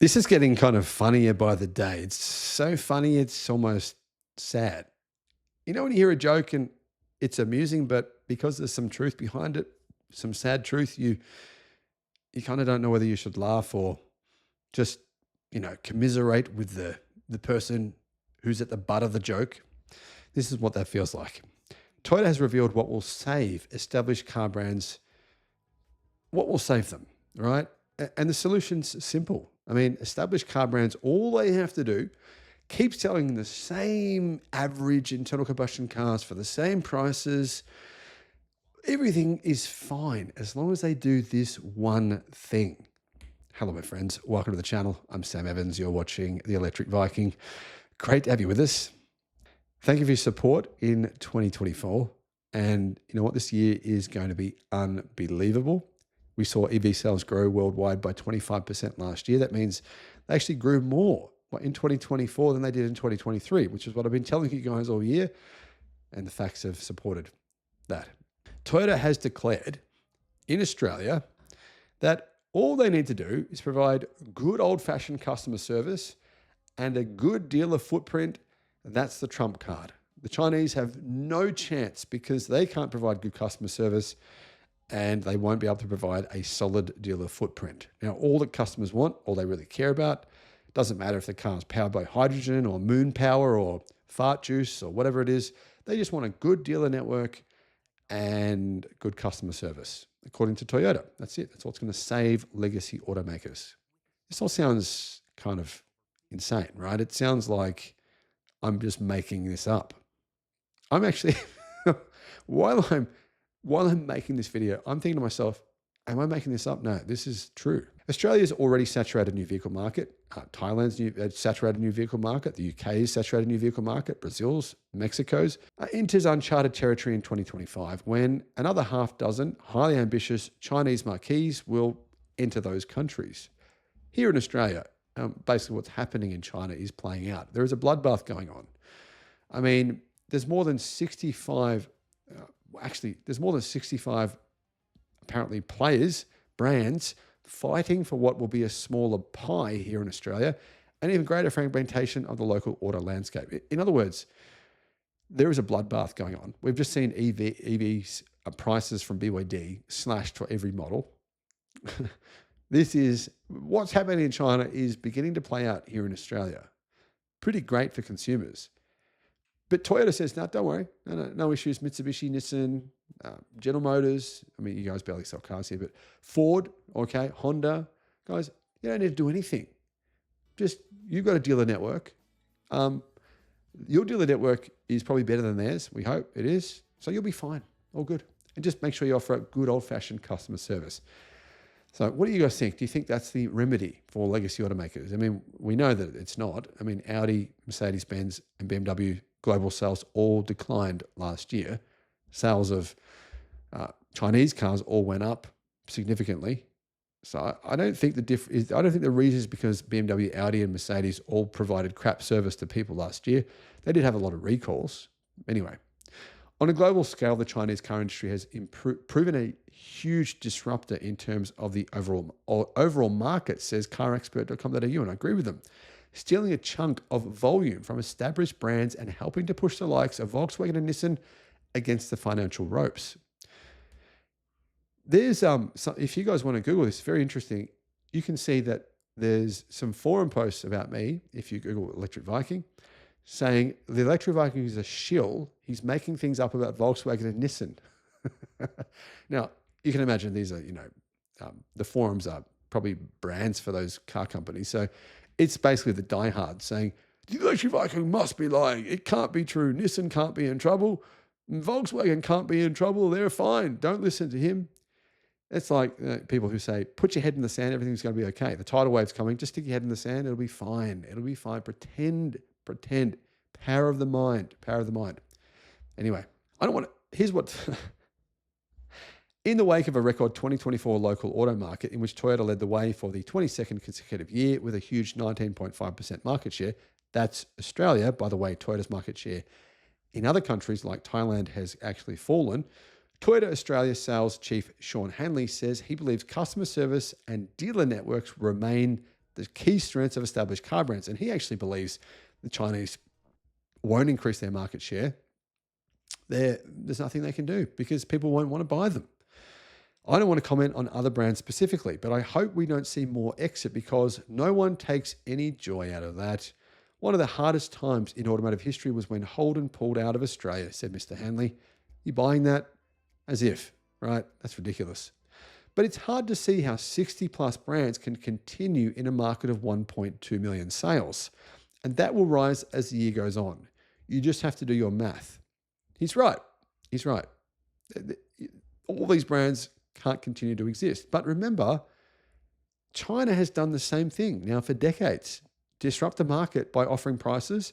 This is getting kind of funnier by the day. It's so funny, it's almost sad. You know, when you hear a joke and it's amusing, but because there's some truth behind it, some sad truth, you kind of don't know whether you should laugh or just, commiserate with the person who's at the butt of the joke. This is what that feels like. Toyota has revealed what will save established car brands, what will save them, right? And the solution's simple. I mean, established car brands, all they have to do, keep selling the same average internal combustion cars for the same prices. Everything is fine as long as they do this one thing. Hello, my friends. Welcome to the channel. I'm Sam Evans. You're watching the Electric Viking. Great to have you with us. Thank you for your support in 2024. And you know what? This year is going to be unbelievable. We saw EV sales grow worldwide by 25% last year. That means they actually grew more in 2024 than they did in 2023, which is what I've been telling you guys all year. And the facts have supported that. Toyota has declared in Australia that all they need to do is provide good old-fashioned customer service and a good dealer footprint. That's the trump card. The Chinese have no chance because they can't provide good customer service and they won't be able to provide a solid dealer footprint. Now, all that customers want, all they really care about, doesn't matter if the car is powered by hydrogen or moon power or fart juice or whatever it is, they just want a good dealer network and good customer service, according to Toyota. That's it. That's what's going to save legacy automakers. This all sounds kind of insane, right? It sounds like I'm just making this up. I'm actually, while I'm making this video, I'm thinking to myself, am I making this up? No, this is true. Australia's already saturated new vehicle market. Thailand's saturated new vehicle market. The UK's saturated new vehicle market. Brazil's, Mexico's enters uncharted territory in 2025 when another half dozen highly ambitious Chinese marquees will enter those countries. Here in Australia, basically what's happening in China is playing out. There is a bloodbath going on. I mean, there's more than 65 apparently players, brands, fighting for what will be a smaller pie here in Australia, and even greater fragmentation of the local auto landscape. In other words, there is a bloodbath going on. We've just seen EVs prices from BYD slashed for every model. This is what's happening in China is beginning to play out here in Australia. Pretty great for consumers. But Toyota says, no, don't worry. No issues. Mitsubishi, Nissan, General Motors. I mean, you guys barely sell cars here, but Ford, okay, Honda. Guys, you don't need to do anything. Just, you've got a dealer network. Your dealer network is probably better than theirs. We hope it is. So you'll be fine. All good. And just make sure you offer a good old-fashioned customer service. So what do you guys think? Do you think that's the remedy for legacy automakers? I mean, we know that it's not. I mean, Audi, Mercedes-Benz, and BMW global sales all declined last year. Sales of Chinese cars all went up significantly. So I don't think the reason is because BMW, Audi, and Mercedes all provided crap service to people last year. They did have a lot of recalls. Anyway, on a global scale, the Chinese car industry has proven a huge disruptor in terms of the overall market, says carexpert.com.au, and I agree with them. Stealing a chunk of volume from established brands and helping to push the likes of Volkswagen and Nissan against the financial ropes. There's if you guys want to Google this, very interesting. You can see that there's some forum posts about me, if you Google Electric Viking, saying the Electric Viking is a shill. He's making things up about Volkswagen and Nissan. Now, you can imagine these are, the forums are probably brands for those car companies. So it's basically the diehard saying, the Electric Viking must be lying. It can't be true. Nissan can't be in trouble. Volkswagen can't be in trouble. They're fine. Don't listen to him. It's like people who say, put your head in the sand. Everything's going to be okay. The tidal wave's coming. Just stick your head in the sand. It'll be fine. It'll be fine. Pretend. Power of the mind. Anyway, here's what... In the wake of a record 2024 local auto market in which Toyota led the way for the 22nd consecutive year with a huge 19.5% market share, that's Australia. By the way, Toyota's market share in other countries like Thailand has actually fallen. Toyota Australia sales chief Sean Hanley says he believes customer service and dealer networks remain the the key strengths of established car brands. And he actually believes the Chinese won't increase their market share. There's nothing they can do because people won't want to buy them. I don't want to comment on other brands specifically, but I hope we don't see more exit because no one takes any joy out of that. One of the hardest times in automotive history was when Holden pulled out of Australia, said Mr. Hanley. You buying that? As if, right? That's ridiculous. But it's hard to see how 60 plus brands can continue in a market of 1.2 million sales. And that will rise as the year goes on. You just have to do your math. He's right. He's right. All these brands can't continue to exist. But remember, China has done the same thing now for decades. Disrupt the market by offering prices,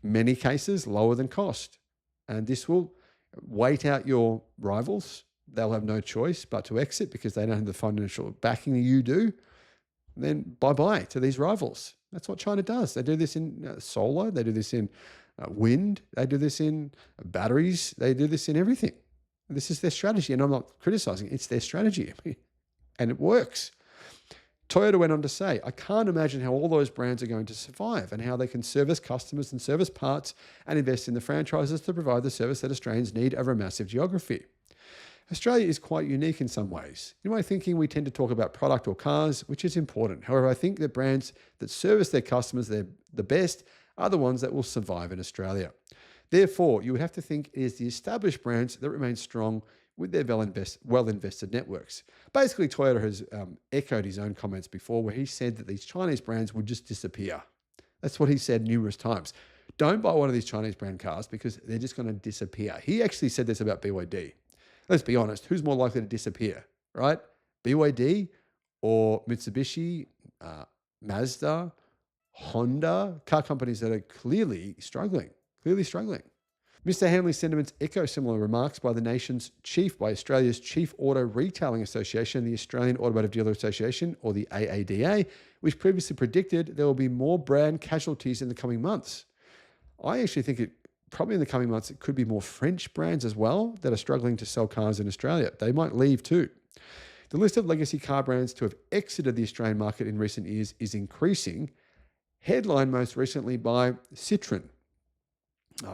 many cases lower than cost. And this will wait out your rivals. They'll have no choice but to exit because they don't have the financial backing that you do. Then bye-bye to these rivals. That's what China does. They do this in solar. They do this in wind. They do this in batteries. They do this in everything. This is their strategy. And I'm not criticizing it. It's their strategy. And it works. Toyota went on to say, I can't imagine how all those brands are going to survive and how they can service customers and service parts and invest in the franchises to provide the service that Australians need over a massive geography. Australia is quite unique in some ways. In my thinking, we tend to talk about product or cars, which is important. However, I think the brands that service their customers the best are the ones that will survive in Australia. Therefore, you would have to think it is the established brands that remain strong with their well-invested networks. Basically, Toyota has echoed his own comments before where he said that these Chinese brands would just disappear. That's what he said numerous times. Don't buy one of these Chinese brand cars because they're just going to disappear. He actually said this about BYD. Let's be honest, who's more likely to disappear, right? BYD or Mitsubishi, Mazda, Honda, car companies that are clearly struggling. Mr. Hanley's sentiments echo similar remarks by Australia's Chief Auto Retailing Association, the Australian Automotive Dealer Association, or the AADA, which previously predicted there will be more brand casualties in the coming months. I actually think probably in the coming months, it could be more French brands as well that are struggling to sell cars in Australia. They might leave too. The list of legacy car brands to have exited the Australian market in recent years is increasing, headlined most recently by Citroën.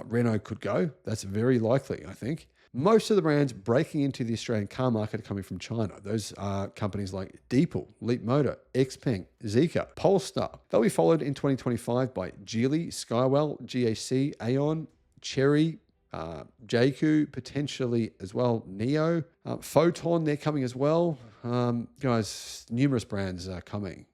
Renault could go. That's very likely, I think. Most of the brands breaking into the Australian car market are coming from China. Those are companies like Deepal, Leapmotor, Xpeng, Zeekr, Polestar. They'll be followed in 2025 by Geely, Skywell, GAC, Aeon, Chery, JQ, potentially as well, Neo, Photon, they're coming as well. Guys, numerous brands are coming.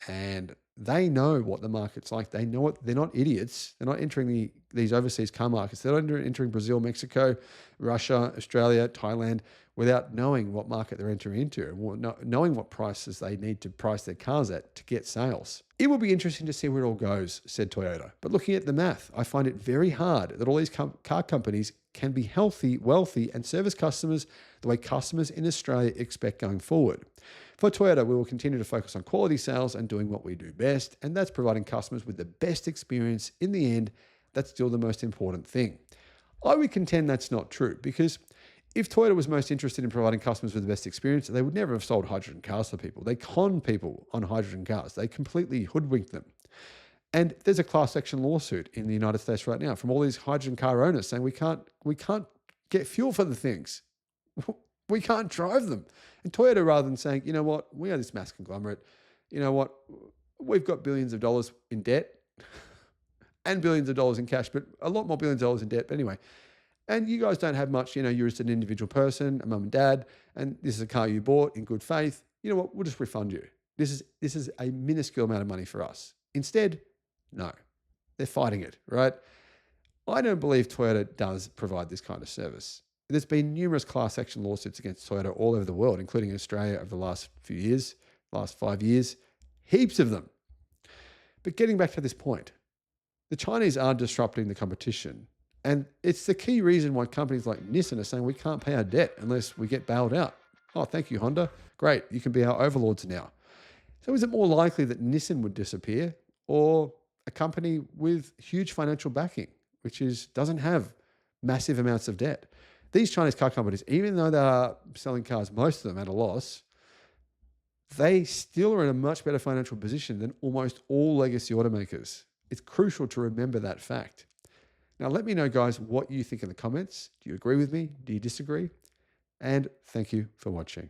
And they know what the market's like. They know it. They're not idiots. They're not entering these overseas car markets. They're not entering Brazil, Mexico, Russia, Australia, Thailand without knowing what market they're entering into and knowing what prices they need to price their cars at to get sales. It will be interesting to see where it all goes, said Toyota. But looking at the math, I find it very hard that all these car companies can be healthy, wealthy, and service customers the way customers in Australia expect going forward. For Toyota, we will continue to focus on quality sales and doing what we do best, and that's providing customers with the best experience. In the end, that's still the most important thing. I would contend that's not true because if Toyota was most interested in providing customers with the best experience, they would never have sold hydrogen cars to people. They con people on hydrogen cars. They completely hoodwink them. And there's a class action lawsuit in the United States right now from all these hydrogen car owners saying we can't get fuel for the things. We can't drive them. And Toyota, rather than saying, you know what, we are this mass conglomerate, you know what, we've got billions of dollars in debt and billions of dollars in cash, but a lot more billions of dollars in debt. But anyway, and you guys don't have much, you're just an individual person, a mum and dad, and this is a car you bought in good faith. You know what, we'll just refund you. This is a minuscule amount of money for us. Instead, no, they're fighting it, right? I don't believe Toyota does provide this kind of service. There's been numerous class action lawsuits against Toyota all over the world, including in Australia over the last few years, last 5 years, heaps of them. But getting back to this point, the Chinese are disrupting the competition. And it's the key reason why companies like Nissan are saying we can't pay our debt unless we get bailed out. Oh, thank you, Honda. Great, you can be our overlords now. So is it more likely that Nissan would disappear or a company with huge financial backing, which doesn't have massive amounts of debt? These Chinese car companies, even though they are selling cars, most of them at a loss, they still are in a much better financial position than almost all legacy automakers. It's crucial to remember that fact. Now, let me know, guys, what you think in the comments. Do you agree with me? Do you disagree? And thank you for watching.